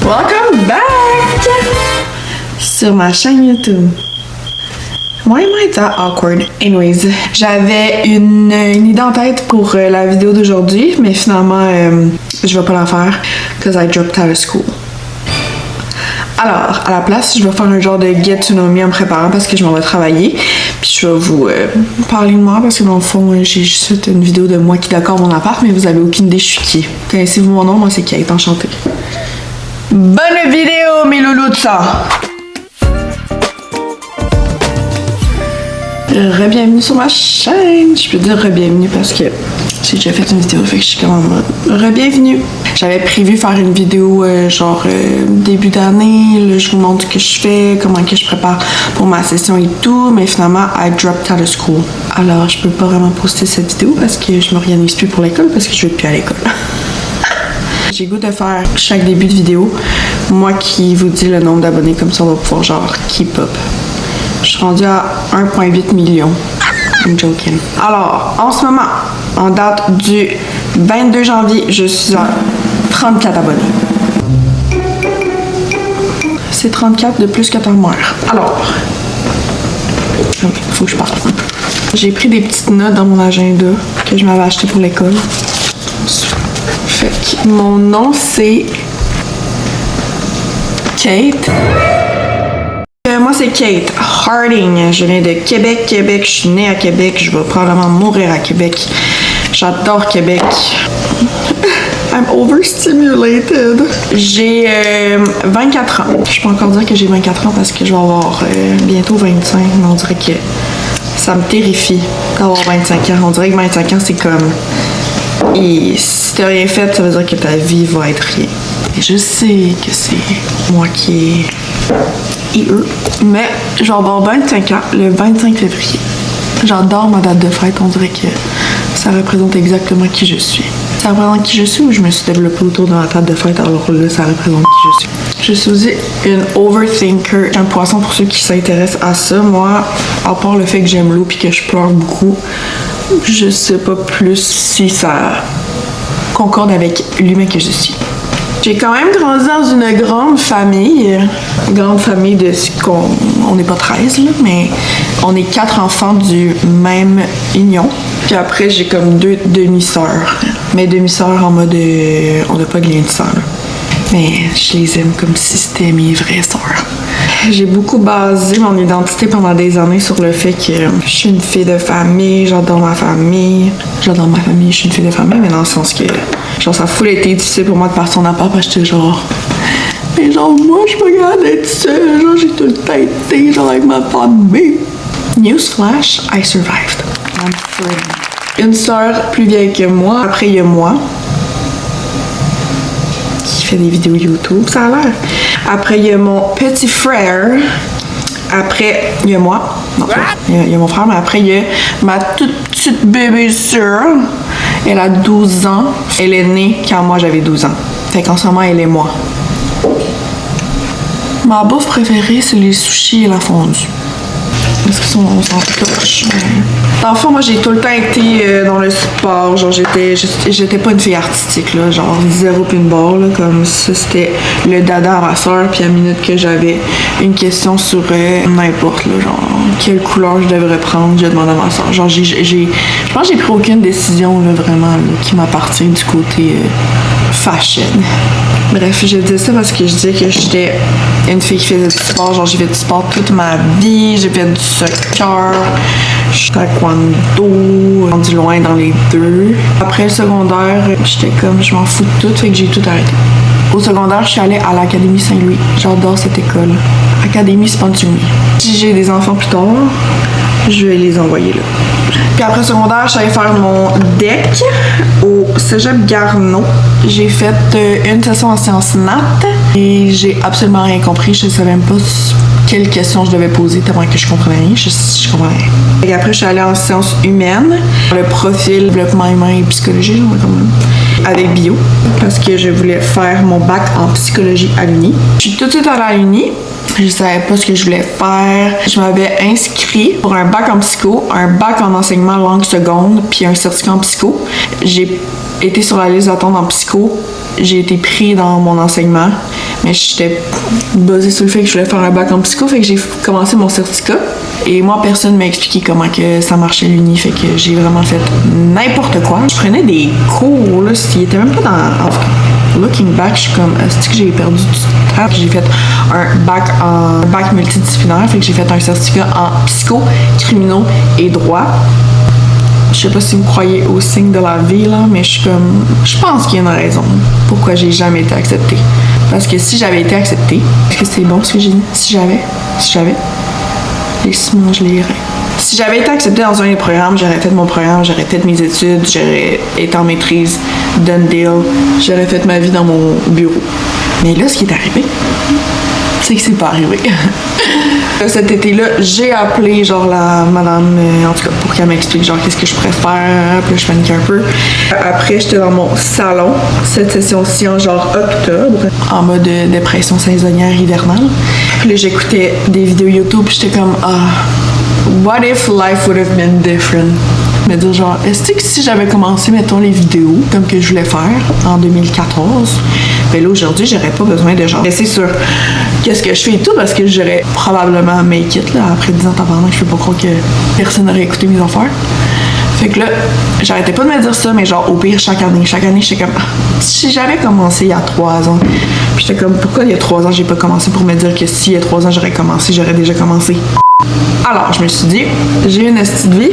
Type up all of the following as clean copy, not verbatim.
Welcome back sur ma chaîne YouTube. Why am I that awkward? Anyways, j'avais une idée en tête pour la vidéo d'aujourd'hui, mais finalement, je vais pas la faire because I dropped out of school. Alors, à la place, je vais faire un genre de get to know me en me préparant parce que je m'en vais travailler. Puis je vais vous parler de moi parce que dans le fond, j'ai juste fait une vidéo de moi qui décore mon appart, mais vous avez aucune idée je suis qui. Connaissez-vous mon nom? Moi, c'est Kate, enchantée. Bonne vidéo, mes loulous de ça! Re-bienvenue sur ma chaîne. Je peux dire re-bienvenue parce que j'ai déjà fait une vidéo, fait que je suis comme en mode re-bienvenue. J'avais prévu faire une vidéo début d'année, là je vous montre ce que je fais, comment que je prépare pour ma session et tout, mais finalement I dropped out of school. Alors je peux pas vraiment poster cette vidéo parce que je m'organise plus pour l'école parce que je vais plus à l'école. J'ai goût de faire chaque début de vidéo, moi qui vous dis le nombre d'abonnés, comme ça on va pouvoir genre keep up. Je suis rendue à 1,8 million. I'm joking. Alors, en ce moment, en date du 22 janvier, je suis à 34 abonnés. C'est 34 de plus que t'armoire. Alors, faut que je parle. J'ai pris des petites notes dans mon agenda que je m'avais acheté pour l'école. Fait que mon nom, c'est Kate. Moi, c'est Kate Harding. Je viens de Québec. Je suis née à Québec. Je vais probablement mourir à Québec. J'adore Québec. I'm overstimulated. J'ai 24 ans. Je peux encore dire que j'ai 24 ans parce que je vais avoir bientôt 25. Mais on dirait que ça me terrifie d'avoir 25 ans. On dirait que 25 ans, c'est comme... Et si t'as rien fait, ça veut dire que ta vie va être rien. Et je sais que c'est moi qui ai eux. Mais je vais avoir 25 ans le 25 février. J'adore ma date de fête. On dirait que ça représente exactement qui je suis. Ça représente qui je suis ou je me suis développée autour de ma date de fête alors là, ça représente qui je suis. Je suis aussi une overthinker. Un poisson pour ceux qui s'intéressent à ça. Moi, à part le fait que j'aime l'eau puis que je pleure beaucoup, je sais pas plus si ça concorde avec l'humain que je suis. J'ai quand même grandi dans une grande famille de on n'est pas 13 là, mais on est 4 enfants du même union. Puis après j'ai comme 2 demi-sœurs. Mes demi-sœurs en mode on n'a pas de lien de sang là. Mais je les aime comme si c'était mes vraies sœurs. J'ai beaucoup basé mon identité pendant des années sur le fait que je suis une fille de famille, j'adore ma famille. J'adore ma famille, je suis une fille de famille, mais dans le sens que genre ça a full été difficile pour moi de partir en appart parce que j'étais genre... Mais genre moi je suis pas capable d'être seule, genre j'ai tout le temps été genre avec ma famille. Newsflash, I survived. I'm free. Une sœur plus vieille que moi, après il y a moi. Fait des vidéos YouTube, ça a l'air. Après, il y a mon petit frère. Après, il y a moi. Non, il y a mon frère, mais après, il y a ma toute petite bébé sœur. Elle a 12 ans. Elle est née quand moi, j'avais 12 ans. Fait qu'en ce moment, elle est moi. Ma bouffe préférée, c'est les sushis et la fondue. Parce que on s'en touche. Dans le fond, moi, j'ai tout le temps été dans le sport. Genre, j'étais pas une fille artistique, là. Genre, zéro pinball, là. Comme ça, c'était le dada à ma soeur. Puis à la minute que j'avais une question sur n'importe, là. Genre, quelle couleur je devrais prendre, j'ai demandé à ma soeur. Genre, je pense que j'ai pris aucune décision, là, vraiment, là, qui m'appartient du côté fashion. Bref, je disais ça parce que je disais que j'étais une fille qui faisait du sport. Genre, j'ai fait du sport toute ma vie. J'ai fait du soccer, taekwondo, rendu loin dans les deux. Après le secondaire, j'étais comme, je m'en fous de tout, fait que j'ai tout arrêté. Au secondaire, je suis allée à l'Académie Saint-Louis. J'adore cette école. Académie Spontané. Si j'ai des enfants plus tard, je vais les envoyer là. Puis après secondaire, je suis allée faire mon DEC au Cégep Garneau. J'ai fait une session en sciences nat et j'ai absolument rien compris. Je ne savais même pas quelles questions je devais poser tellement que je comprenais rien. Je comprenais rien. Et après, je suis allée en sciences humaines, le profil développement humain et psychologie, quand même. avec bio parce que je voulais faire mon bac en psychologie à l'Uni. Je suis tout de suite allée à l'Uni. Je savais pas ce que je voulais faire. Je m'avais inscrit pour un bac en psycho, un bac en enseignement langue seconde, puis un certificat en psycho. J'ai été sur la liste d'attente en psycho. J'ai été pris dans mon enseignement, mais j'étais basée sur le fait que je voulais faire un bac en psycho, fait que j'ai commencé mon certificat. Et moi, personne m'a expliqué comment que ça marchait l'Uni, fait que j'ai vraiment fait n'importe quoi. Je prenais des cours, là, s'il était même pas dans... Looking back, je suis comme, est-ce que j'ai perdu du temps? J'ai fait un bac multidisciplinaire, fait que j'ai fait un certificat en psycho, criminaux et droit. Je sais pas si vous croyez au signe de la vie, là, mais je pense qu'il y a une raison pourquoi j'ai jamais été acceptée. Parce que si j'avais été acceptée, est-ce que c'est bon ce que j'ai dit? Si j'avais, les ciments, je les reins. Si j'avais été acceptée dans un des programmes, j'aurais fait mon programme, j'aurais fait mes études, j'aurais été en maîtrise, done deal, j'aurais fait ma vie dans mon bureau. Mais là, ce qui est arrivé, c'est que c'est pas arrivé. Cet été-là, j'ai appelé genre la madame, en tout cas pour qu'elle m'explique genre qu'est-ce que je préfère, puis là je paniquais un peu. Après, j'étais dans mon salon, cette session-ci en genre octobre, en mode dépression saisonnière hivernale. Puis là, j'écoutais des vidéos YouTube, puis j'étais comme what if life would have been different? Me dire genre, est-ce que si j'avais commencé, mettons, les vidéos comme que je voulais faire en 2014, ben là, aujourd'hui, j'aurais pas besoin de genre rester sur qu'est-ce que je fais et tout, parce que j'aurais probablement make it, là, après 10 ans pendant que je peux pas croire que personne n'aurait écouté mes affaires. Fait que là, j'arrêtais pas de me dire ça, mais genre, au pire, chaque année, j'étais comme, si j'avais commencé il y a 3 ans, puis j'étais comme, pourquoi il y a 3 ans, j'ai pas commencé pour me dire que si il y a 3 ans, j'aurais commencé, j'aurais déjà commencé. Alors, je me suis dit, j'ai une hostie de vie,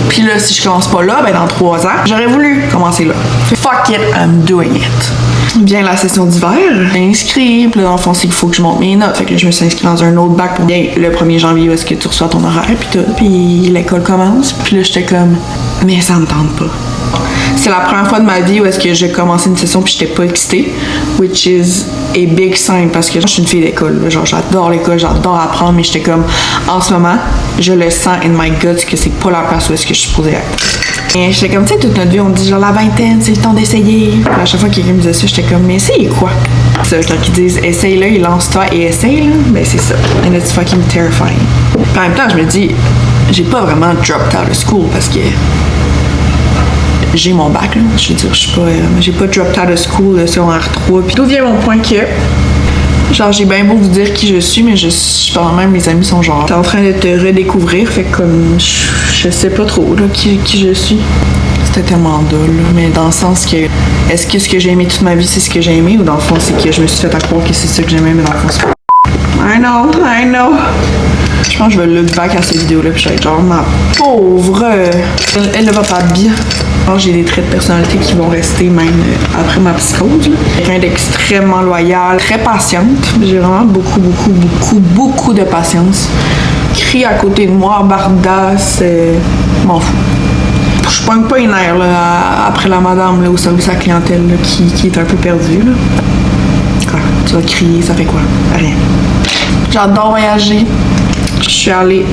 puis là, si je commence pas là, ben dans 3 ans, j'aurais voulu commencer là. Fuck it, I'm doing it. Vient la session d'hiver, j'ai inscrit, puis là, dans le fond, c'est qu'il faut que je monte mes notes. Fait que là, je me suis inscrit dans un autre bac pour bien le 1er janvier où est-ce que tu reçois ton horaire, puis tout, puis l'école commence. Puis là, j'étais comme, mais ça me tente pas. C'est la première fois de ma vie où est-ce que j'ai commencé une session puis j'étais pas excitée, which is a big sign parce que je suis une fille d'école. Genre, j'adore l'école, j'adore apprendre, mais j'étais comme, en ce moment, je le sens in my guts que c'est pas la place où est-ce que je suis supposée être. Et j'étais comme, tu sais, toute notre vie, on dit genre la vingtaine, c'est le temps d'essayer. Puis à chaque fois que quelqu'un me disait ça, j'étais comme, mais essaye quoi? Ça, quand ils disent essaye-le, ils lancent-toi et essaye, là, ben c'est ça. And it's fucking terrifying. Puis en même temps, je me dis, j'ai pas vraiment dropped out of school parce que j'ai mon bac, là. Je veux dire, je suis pas... j'ai pas dropped out of school, là, secondaire 3. Puis d'où vient mon point que... Genre, j'ai bien beau vous dire qui je suis, mais je pense même, mes amis sont genre... T'es en train de te redécouvrir, fait que comme... Je sais pas trop, là, qui je suis. C'était tellement dole, là. Mais dans le sens que... Est-ce que ce que j'ai aimé toute ma vie, c'est ce que j'ai aimé? Ou dans le fond, c'est que je me suis fait à croire que c'est ça que j'aimais, mais dans le fond, c'est pas... I know. Je pense que je vais look back à cette vidéo-là puis je vais être genre, ma pauvre, elle ne va pas bien. Alors, j'ai des traits de personnalité qui vont rester même après ma psychose. Quelqu'un d'extrêmement loyal, très patiente. J'ai vraiment beaucoup de patience. Crie à côté de moi, bardasse, m'en fous. Je pogne pas une air là, après la madame là, au service à la clientèle là, qui est un peu perdue. Là. Quoi? Tu vas crier, ça fait quoi? Rien. J'adore voyager. Je suis allée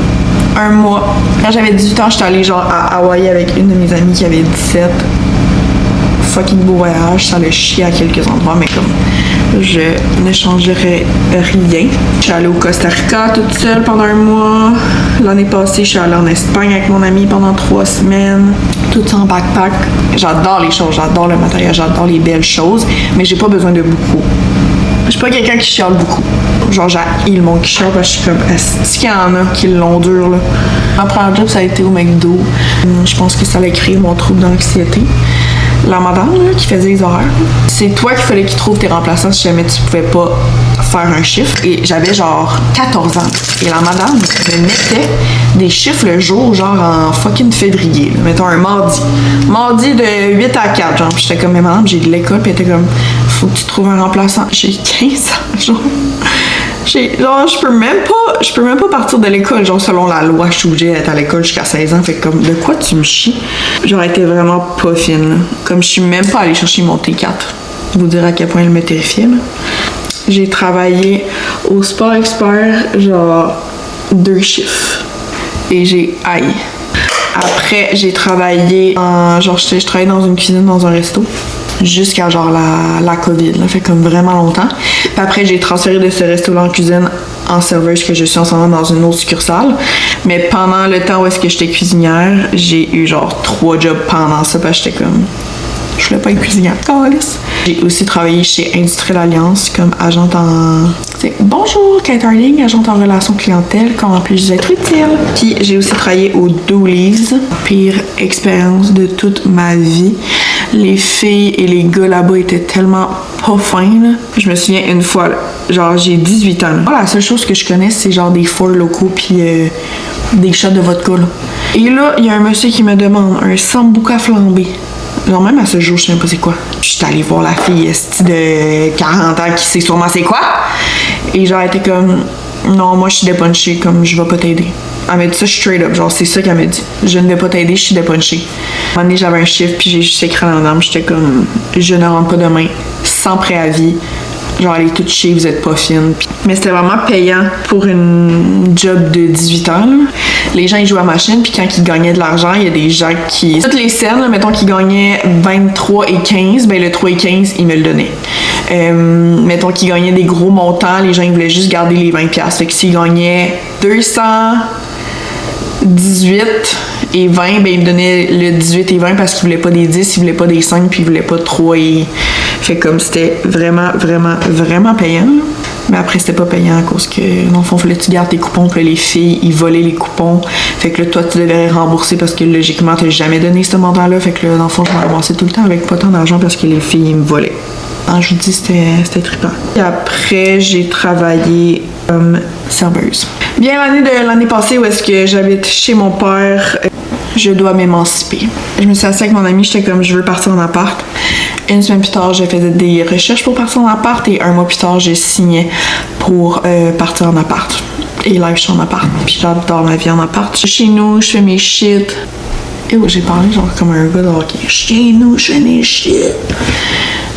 1 mois. Quand j'avais 18 ans, j'étais allée genre à Hawaï avec une de mes amies qui avait 17. Fucking beau voyage. Ça allait chier à quelques endroits, mais comme je ne changerais rien. Je suis allée au Costa Rica toute seule pendant 1 mois. L'année passée, je suis allée en Espagne avec mon ami pendant 3 semaines. Tout en backpack. J'adore les choses, j'adore le matériel, j'adore les belles choses, mais j'ai pas besoin de beaucoup. Je suis pas quelqu'un qui chiale beaucoup. Genre, j'ai le monde qui chiale parce que je suis comme, est-ce qu'il y en a qui l'ont dur, là? Ma première job, ça a été au McDo. Je pense que ça allait créer mon trouble d'anxiété. La madame, là, qui faisait les horaires, c'est toi qu'il fallait qu'il trouve tes remplaçants si jamais tu pouvais pas faire un chiffre. Et j'avais genre 14 ans. Et la madame me mettait des chiffres le jour, genre en fucking février. Là. Mettons un mardi. Mardi de 8 à 4, genre. Puis j'étais comme, mais madame, j'ai de l'école. Puis elle était comme, faut que tu trouves un remplaçant. J'ai 15 ans, genre. Genre, je peux même pas partir de l'école. Genre, selon la loi, je suis obligée d'être à l'école jusqu'à 16 ans. Fait que comme, de quoi tu me chies? J'aurais été vraiment pas fine, là. Comme je suis même pas allée chercher mon T4. Vous dire à quel point elle me terrifiait, là. J'ai travaillé au Sport Expert, genre, 2 chiffres. Et j'ai haï. Après, j'ai travaillé en... Genre, je travaillais dans une cuisine, dans un resto. jusqu'à genre la COVID, là, fait comme vraiment longtemps. Puis après, j'ai transféré de ce resto-là en cuisine en serveuse que je suis en ce moment dans une autre succursale. Mais pendant le temps où est-ce que j'étais cuisinière, j'ai eu genre 3 jobs pendant ça parce que j'étais comme... Je voulais pas être cuisinière. J'ai aussi travaillé chez Industrielle Alliance comme agente en... Bonjour, Kate Harding, agente en relations clientèle. Comment puis-je être utile? Puis j'ai aussi travaillé au Doolies. Pire expérience de toute ma vie. Les filles et les gars là-bas étaient tellement pas fins, là. Je me souviens une fois, là, genre j'ai 18 ans. Là. La seule chose que je connais, c'est genre des fours locaux puis des shots de vodka, là. Et là, il y a un monsieur qui me demande un sambuca flambé. Genre même à ce jour, je sais même pas c'est quoi. Je suis allée voir la fille de 40 ans qui sait sûrement c'est quoi. Et genre elle était comme non, moi je suis dépunchée, comme je vais pas t'aider. Elle m'a dit ça straight up, genre c'est ça qu'elle m'a dit. Je ne vais pas t'aider, je suis dépunchée. À un moment donné, j'avais un chiffre puis j'ai juste écrit dans l'âme, j'étais comme je ne rentre pas demain, sans préavis. Genre, elle est toute chier, vous êtes pas fine. Mais c'était vraiment payant pour une job de 18 ans. Là. Les gens, ils jouaient à machine, puis quand ils gagnaient de l'argent, il y a des gens qui... Toutes les scènes, là, mettons qu'ils gagnaient 23 et 15, ben le 3 et 15, ils me le donnaient. Mettons qu'ils gagnaient des gros montants, les gens, ils voulaient juste garder les 20$. Fait que s'ils gagnaient 218 et 20, ben ils me donnaient le 18 et 20 parce qu'ils voulaient pas des 10, ils voulaient pas des 5, puis ils voulaient pas 3 et... Fait comme c'était vraiment, vraiment, vraiment payant. Mais après, c'était pas payant à cause que, dans le fond, fallait que tu gardes tes coupons, puis les filles, ils volaient les coupons. Fait que là, toi, tu devais rembourser parce que logiquement, t'as jamais donné ce montant-là. Fait que là, dans le fond, je me ramassais tout le temps avec pas tant d'argent parce que les filles, ils me volaient. Alors, je vous dis, c'était trippant. Et après, j'ai travaillé comme serveuse. Bien l'année passée où est-ce que j'habite chez mon père, je dois m'émanciper. Je me suis assise avec mon ami, j'étais comme, je veux partir en appart. Une semaine plus tard, j'ai fait des recherches pour partir en appart et un mois plus tard, j'ai signé pour partir en appart. Et là, je suis en appart. Puis j'adore ma vie en appart. Chez nous, je fais mes shit. Et j'ai parlé genre comme un gars de hockey. Chez nous, je fais mes shit.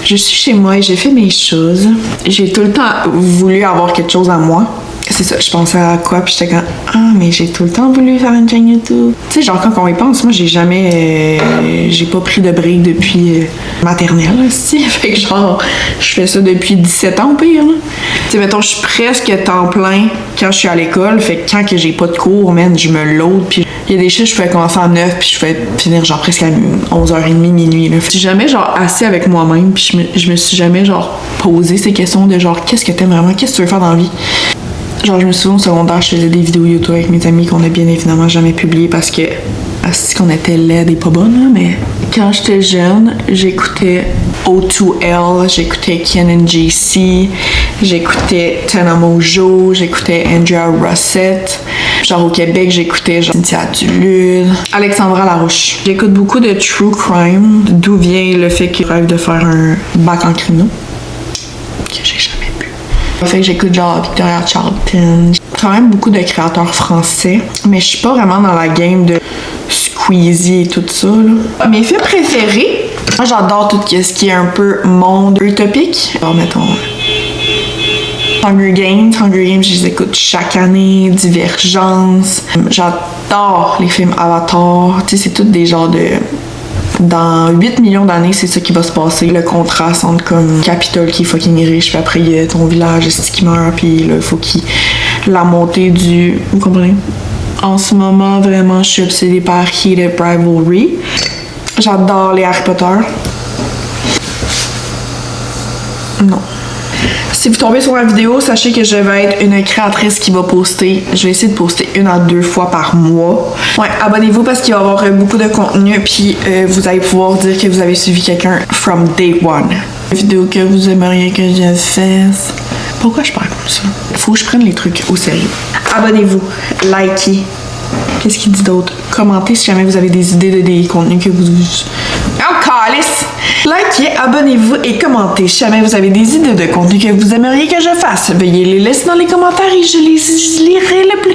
Je suis chez moi et j'ai fait mes choses. J'ai tout le temps voulu avoir quelque chose à moi. C'est ça, je pensais à quoi, puis j'étais comme « Ah, mais j'ai tout le temps voulu faire une chaîne YouTube. » Tu sais, genre quand on y pense, moi j'ai jamais... j'ai pas pris de break depuis maternelle, aussi. Fait que genre, je fais ça depuis 17 ans au pire, là. Tu sais, mettons, je suis presque temps plein quand je suis à l'école. Fait que quand que j'ai pas de cours, man, je me load, puis il y a des choses, je fais commencer à 9, puis je fais finir genre presque à 11h30, minuit, là. Je suis jamais genre assis avec moi-même, puis je me suis jamais genre posé ces questions de genre, qu'est-ce que t'aimes vraiment, qu'est-ce que tu veux faire dans la vie? Genre, je me souviens au secondaire, je faisais des vidéos YouTube avec mes amis qu'on a bien évidemment jamais publiées parce que c'est qu'on était laides et pas bonnes, là, mais quand j'étais jeune, j'écoutais O2L, j'écoutais Ken and JC, j'écoutais Tana Mojo, j'écoutais Andrea Rossett. Genre au Québec, j'écoutais genre Cynthia Duluth, Alexandra Larouche. J'écoute beaucoup de true crime, d'où vient le fait que je rêve de faire un bac en criminologie que j'ai jamais pu. Fait que j'écoute genre Victoria Charlton. Quand même beaucoup de créateurs français, mais je suis pas vraiment dans la game de Squeezie et tout ça, là. Mes films préférés, moi j'adore tout ce qui est un peu monde utopique. Alors mettons Hunger Games, je les écoute chaque année, Divergence. J'adore les films Avatar, tu sais, c'est tout des genres de... Dans 8 millions d'années, c'est ça qui va se passer. Le contraste entre comme Capitole qui est fucking riche, puis après il y a ton village qui meurt, puis là, il faut qu'il... La montée du... Vous comprenez? En ce moment, vraiment, je suis obsédée par Heated Rivalry. J'adore les Harry Potter. Non. Si vous tombez sur la vidéo, sachez que je vais être une créatrice qui va poster. Je vais essayer de poster 1 à 2 fois par mois. Ouais, abonnez-vous parce qu'il va y avoir beaucoup de contenu, puis vous allez pouvoir dire que vous avez suivi quelqu'un from day one. Vidéo que vous aimeriez que je fasse. Pourquoi je parle comme ça? Faut que je prenne les trucs au sérieux. Abonnez-vous, likez. Qu'est-ce qu'il dit d'autre? Commentez si jamais vous avez des idées de des contenus que vous... Oh, calice! Likez, abonnez-vous et commentez si jamais vous avez des idées de contenus que vous aimeriez que je fasse. Veuillez les laisser dans les commentaires et je les lirai le plus